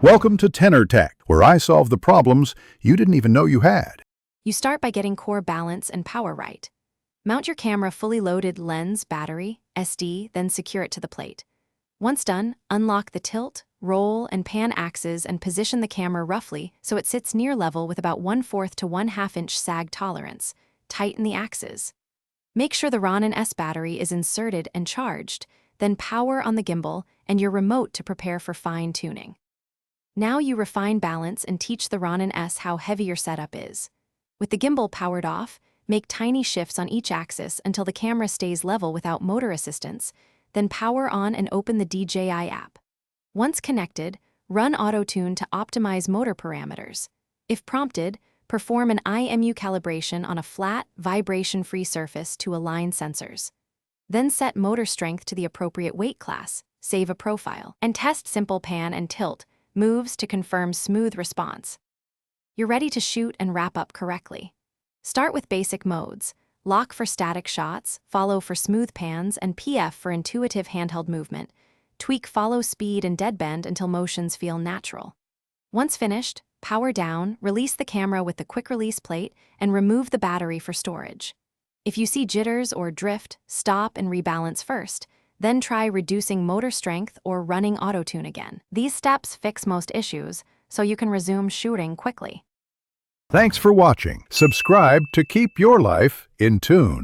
Welcome to Tenor Tech, where I solve the problems you didn't even know you had. You start by getting core balance and power right. Mount your camera fully loaded lens, battery, SD, then secure it to the plate. Once done, unlock the tilt, roll, and pan axes and position the camera roughly so it sits near level with about 1/4 to 1/2 inch sag tolerance. Tighten the axes. Make sure the Ronin S battery is inserted and charged, then power on the gimbal and your remote to prepare for fine tuning. Now you refine balance and teach the Ronin S how heavy your setup is. With the gimbal powered off, make tiny shifts on each axis until the camera stays level without motor assistance, then power on and open the DJI app. Once connected, run AutoTune to optimize motor parameters. If prompted, perform an IMU calibration on a flat, vibration-free surface to align sensors. Then set motor strength to the appropriate weight class, save a profile, and test simple pan and tilt moves to confirm smooth response. You're ready to shoot and wrap up correctly. Start with basic modes: lock for static shots, follow for smooth pans, and PF for intuitive handheld movement. Tweak follow speed and deadbend until motions feel natural. Once finished, power down, release the camera with the quick release plate, and remove the battery for storage. If you see jitters or drift, stop and rebalance first. Then try reducing motor strength or running AutoTune again. These steps fix most issues, so you can resume shooting quickly. Thanks for watching. Subscribe to keep your life in tune.